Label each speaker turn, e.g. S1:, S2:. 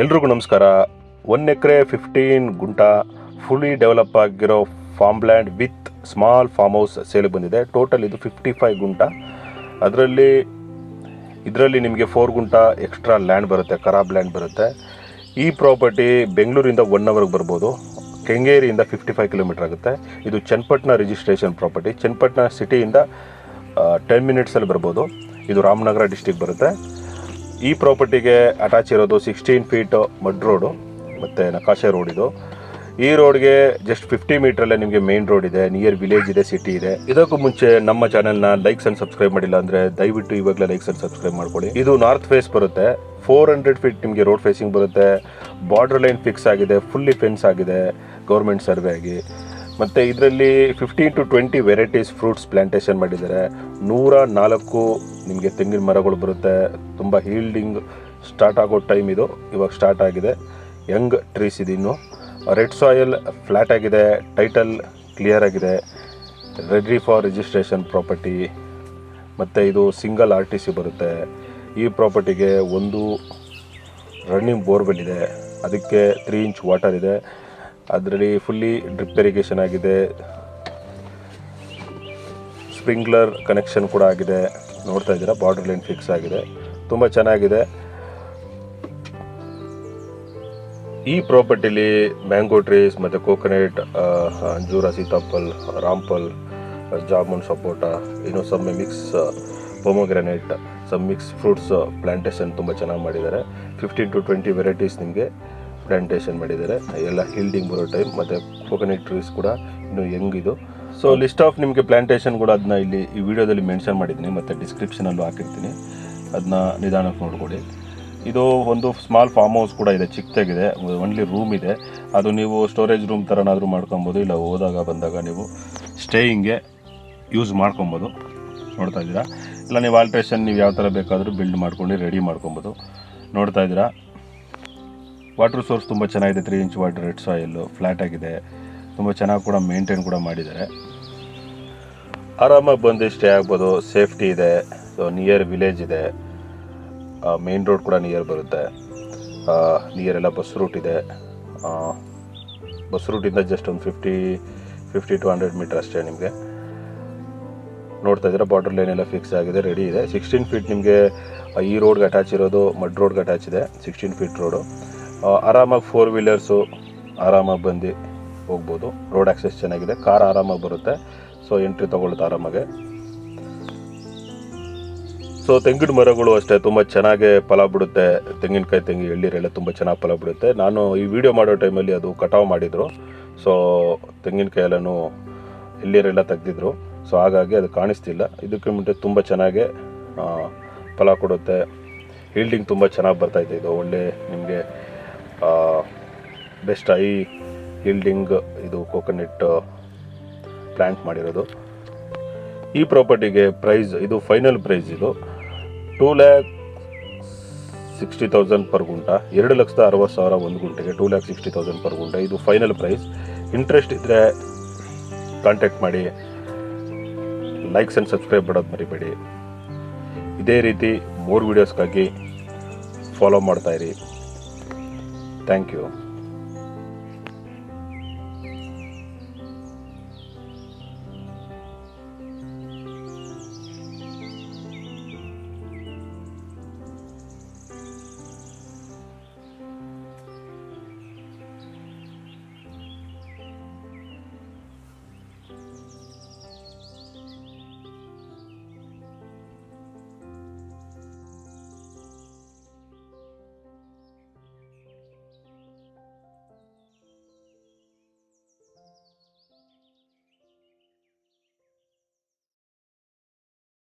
S1: ಎಲ್ರಿಗೂ ನಮಸ್ಕಾರ. 1 ಎಕರೆ 15 ಗುಂಟ fully develop ಆಗಿರೋ farm land with small farm house sale ಬಂದಿದೆ. ಟೋಟಲ್ ಇದು 55 ಗುಂಟ. ಇದರಲ್ಲಿ ನಿಮಗೆ 4 ಗುಂಟ ಎಕ್ಸ್ಟ್ರಾ ಲ್ಯಾಂಡ್ ಬರುತ್ತೆ, ಖರಾಬ್ ಲ್ಯಾಂಡ್ ಬರುತ್ತೆ. ಈ ಪ್ರಾಪರ್ಟಿ ಬೆಂಗಳೂರಿಂದ 1 ಅವರ್ಗೆ ಬರ್ಬೋದು. ಕೆಂಗೇರಿಯಿಂದ 55 ಕಿಲೋಮೀಟರ್ ಆಗುತ್ತೆ. ಇದು ಚನ್ನಪಟ್ಟಣ ರಿಜಿಸ್ಟ್ರೇಷನ್ ಪ್ರಾಪರ್ಟಿ. ಚನ್ನಪಟ್ಟಣ ಸಿಟಿಯಿಂದ 10 ಮಿನಿಟ್ಸಲ್ಲಿ ಬರ್ಬೋದು. ಇದು ರಾಮನಗರ ಡಿಸ್ಟಿಕ್ ಬರುತ್ತೆ. ಈ ಪ್ರಾಪರ್ಟಿಗೆ ಅಟ್ಯಾಚ್ ಇರೋದು 16 ಫೀಟ್ ಮಡ್ ರೋಡು ಮತ್ತು ನಕಾಶೆ ರೋಡ್. ಈ ರೋಡ್ಗೆ ಜಸ್ಟ್ 50 ಮೀಟ್ರಲ್ಲೇ ನಿಮಗೆ ಮೇನ್ ರೋಡ್ ಇದೆ, ನಿಯರ್ ವಿಲೇಜ್ ಇದೆ, ಸಿಟಿ ಇದೆ. ಇದಕ್ಕೂ ಮುಂಚೆ ನಮ್ಮ ಚಾನೆಲ್ನ ಲೈಕ್ಸ್ ಅಂಡ್ ಸಬ್ಸ್ಕ್ರೈಬ್ ಮಾಡಿಲ್ಲ ಅಂದರೆ ದಯವಿಟ್ಟು ಇವಾಗಲೇ ಲೈಕ್ಸ್ ಅಂಡ್ ಸಬ್ಸ್ಕ್ರೈಬ್ ಮಾಡ್ಕೊಳ್ಳಿ. ಇದು ನಾರ್ತ್ ಫೇಸ್ ಬರುತ್ತೆ. 400 ಫೀಟ್ ನಿಮಗೆ ರೋಡ್ ಫೇಸಿಂಗ್ ಬರುತ್ತೆ. ಬಾರ್ಡರ್ ಲೈನ್ ಫಿಕ್ಸ್ ಆಗಿದೆ, ಫುಲ್ಲಿ ಫೆನ್ಸ್ ಆಗಿದೆ ಗೌರ್ಮೆಂಟ್ ಸರ್ವೆ ಆಗಿ. ಮತ್ತು ಇದರಲ್ಲಿ 15 to 20 ವೆರೈಟೀಸ್ ಫ್ರೂಟ್ಸ್ ಪ್ಲಾಂಟೇಶನ್ ಮಾಡಿದ್ದಾರೆ. 104 ನಿಮಗೆ ತೆಂಗಿನ ಮರಗಳು ಬರುತ್ತೆ. ತುಂಬ ಹೀಲ್ಡಿಂಗ್ ಸ್ಟಾರ್ಟ್ ಆಗೋ ಟೈಮ್ ಇದು, ಇವಾಗ ಸ್ಟಾರ್ಟ್ ಆಗಿದೆ. ಯಂಗ್ ಟ್ರೀಸ್ ಇದು. ಇನ್ನು ರೆಡ್ ಸಾಯಿಲ್ ಫ್ಲ್ಯಾಟ್ ಆಗಿದೆ, ಟೈಟಲ್ ಕ್ಲಿಯರ್ ಆಗಿದೆ, ರೆಡಿ ಫಾರ್ ರಿಜಿಸ್ಟ್ರೇಷನ್ ಪ್ರಾಪರ್ಟಿ. ಮತ್ತು ಇದು ಸಿಂಗಲ್ RTC ಬರುತ್ತೆ. ಈ ಪ್ರಾಪರ್ಟಿಗೆ ಒಂದು ರನ್ನಿಂಗ್ ಬೋರ್ವೆಲ್ ಇದೆ, ಅದಕ್ಕೆ 3 ಇಂಚ್ ವಾಟರ್ ಇದೆ. ಅದರಲ್ಲಿ ಫುಲ್ಲಿ ಡ್ರಿಪ್ ಇರಿಗೇಷನ್ ಆಗಿದೆ, ಸ್ಪ್ರಿಂಕ್ಲರ್ ಕನೆಕ್ಷನ್ ಕೂಡ ಆಗಿದೆ. ನೋಡ್ತಾ ಇದ್ದೀರಾ, ಬಾರ್ಡರ್ ಲೈನ್ ಫಿಕ್ಸ್ ಆಗಿದೆ, ತುಂಬ ಚೆನ್ನಾಗಿದೆ. ಈ ಪ್ರಾಪರ್ಟಿಲಿ ಮ್ಯಾಂಗೋ ಟ್ರೀಸ್ ಮತ್ತು ಕೋಕೋನಟ್, ಅಂಜೂರ, ಸೀತಾಫಲ್, ರಾಂಪಲ್, ಜಾಮೂನ್, ಸಪೋಟ, ಇನ್ನೂ some mix pomegranate, some mix fruits plantation ತುಂಬ ಚೆನ್ನಾಗಿ ಮಾಡಿದ್ದಾರೆ. 15 to 20 ವೆರೈಟೀಸ್ ನಿಮಗೆ ಪ್ಲಾಂಟೇಶನ್ ಮಾಡಿದ್ದಾರೆ. ಎಲ್ಲ ಹೀಲ್ಡಿಂಗ್ ಬರೋ ಟೈಮ್. ಮತ್ತು ಕೋಕೋನಟ್ ಟ್ರೀಸ್ ಕೂಡ ಇನ್ನೂ ಹೆಂಗಿದು. ಸೊ ಲಿಸ್ಟ್ ಆಫ್ ನಿಮಗೆ ಪ್ಲಾಂಟೇಶನ್ ಕೂಡ ಅದನ್ನ ಇಲ್ಲಿ ಈ ವಿಡಿಯೋದಲ್ಲಿ ಮೆನ್ಷನ್ ಮಾಡಿದ್ದೀನಿ, ಮತ್ತು ಡಿಸ್ಕ್ರಿಪ್ಷನಲ್ಲೂ ಹಾಕಿರ್ತೀನಿ. ಅದನ್ನ ನಿಧಾನಕ್ಕೆ ನೋಡ್ಕೊಳ್ಳಿ. ಇದು ಒಂದು ಸ್ಮಾಲ್ ಫಾರ್ಮ್ ಹೌಸ್ ಕೂಡ ಇದೆ, ಚಿಕ್ಕದಾಗಿದೆ. ಓನ್ಲಿ ರೂಮ್ ಇದೆ. ಅದು ನೀವು ಸ್ಟೋರೇಜ್ ರೂಮ್ ಥರನಾದರೂ ಮಾಡ್ಕೊಬೋದು, ಇಲ್ಲ ಹೋದಾಗ ಬಂದಾಗ ನೀವು ಸ್ಟೇಯಿಂಗ್ಗೆ ಯೂಸ್ ಮಾಡ್ಕೊಬೋದು. ನೋಡ್ತಾ ಇದ್ದೀರಾ, ಇಲ್ಲ ನೀವು ಆಲ್ಟ್ರೇಷನ್ ನೀವು ಯಾವ ಥರ ಬೇಕಾದರೂ ಬಿಲ್ಡ್ ಮಾಡ್ಕೊಂಡು ರೆಡಿ ಮಾಡ್ಕೊಬೋದು. ನೋಡ್ತಾ ಇದ್ದೀರಾ, ವಾಟರ್ ಸೋರ್ಸ್ ತುಂಬ ಚೆನ್ನಾಗಿದೆ. 3 inch water, red soil flat ಆಗಿದೆ. ತುಂಬ ಚೆನ್ನಾಗಿ ಕೂಡ ಮೇಂಟೈನ್ ಕೂಡ ಮಾಡಿದ್ದಾರೆ. ಆರಾಮಾಗಿ ಬಂದು ಸ್ಟೇ ಆಗ್ಬೋದು. ಸೇಫ್ಟಿ ಇದೆ. ಸೊ ನಿಯರ್ ವಿಲೇಜ್ ಇದೆ, ಮೇನ್ ರೋಡ್ ಕೂಡ ನಿಯರ್ ಬರುತ್ತೆ. ನಿಯರ್ ಎಲ್ಲ ಬಸ್ ರೂಟ್ ಇದೆ. ಬಸ್ ರೂಟಿಂದ ಜಸ್ಟ್ ಒಂದು 50 to 100 ಮೀಟರ್ ಅಷ್ಟೇ ನಿಮಗೆ. ನೋಡ್ತಾ ಇದ್ದೀರಾ, ಬಾರ್ಡರ್ ಲೈನ್ ಎಲ್ಲ ಫಿಕ್ಸ್ ಆಗಿದೆ, ರೆಡಿ ಇದೆ. 16 ಫೀಟ್ ನಿಮಗೆ ಈ ರೋಡ್ಗೆ ಅಟ್ಯಾಚ್ ಇರೋದು, ಮಡ್ ರೋಡ್ಗೆ ಅಟ್ಯಾಚ್ ಇದೆ. 16 ಫೀಟ್ ರೋಡು. ಆರಾಮಾಗಿ 4 ವೀಲರ್ಸು ಆರಾಮಾಗಿ ಬಂದು ಹೋಗ್ಬೋದು. ರೋಡ್ ಆಕ್ಸೆಸ್ ಚೆನ್ನಾಗಿದೆ, ಕಾರ್ ಆರಾಮಾಗಿ ಬರುತ್ತೆ. ಸೊ ಎಂಟ್ರಿ ತೊಗೊಳುತ್ತೆ ಆರಾಮಾಗೆ. ಸೊ ತೆಂಗಿನ ಮರಗಳು ಅಷ್ಟೇ ತುಂಬ ಚೆನ್ನಾಗೇ ಫಲ ಬಿಡುತ್ತೆ. ತೆಂಗಿನಕಾಯಿ, ಎಳ್ನೀರೆಲ್ಲ ತುಂಬ ಚೆನ್ನಾಗಿ ಫಲ ಬಿಡುತ್ತೆ. ನಾನು ಈ ವಿಡಿಯೋ ಮಾಡೋ ಟೈಮಲ್ಲಿ ಅದು ಕಟಾವು ಮಾಡಿದರು. ಸೊ ತೆಂಗಿನಕಾಯಿ ಎಲ್ಲನೂ ಎಳ್ನೀರೆಲ್ಲ ತೆಗೆದಿದ್ರು. ಸೊ ಹಾಗಾಗಿ ಅದು ಕಾಣಿಸ್ತಿಲ್ಲ. ಇದಕ್ಕೆ ಮುಂಚೆ ತುಂಬ ಚೆನ್ನಾಗೇ ಫಲ ಕೊಡುತ್ತೆ. ಹೀಲ್ಡಿಂಗ್ ತುಂಬ ಚೆನ್ನಾಗಿ ಬರ್ತಾಯಿದೆ. ಇದು ಒಳ್ಳೆ ನಿಮಗೆ ಬೆಸ್ಟ್ ಐ ಹೀಲ್ಡಿಂಗ್ ಇದು ಕೋಕೋನಟ್ ಪ್ಲ್ಯಾಂಟ್ ಮಾಡಿರೋದು. ಈ ಪ್ರಾಪರ್ಟಿಗೆ ಪ್ರೈಸ್, ಇದು ಫೈನಲ್ ಪ್ರೈಸ್, ಇದು 2,60,000 ಪರ್ ಗುಂಟ. 2,60,000 ಒಂದು ಗುಂಟೆಗೆ 2,60,000 ಪರ್ ಗುಂಟ. ಇದು ಫೈನಲ್ ಪ್ರೈಸ್. ಇಂಟ್ರೆಸ್ಟ್ ಇದ್ದರೆ ಕಾಂಟ್ಯಾಕ್ಟ್ ಮಾಡಿ. ಲೈಕ್ಸ್ ಆ್ಯಂಡ್ ಸಬ್ಸ್ಕ್ರೈಬ್ ಮಾಡೋದು ಮರಿಬೇಡಿ. ಇದೇ ರೀತಿ ಮೋರ್ ವೀಡಿಯೋಸ್ಗಾಗಿ ಫಾಲೋ ಮಾಡ್ತಾಯಿರಿ. Thank you.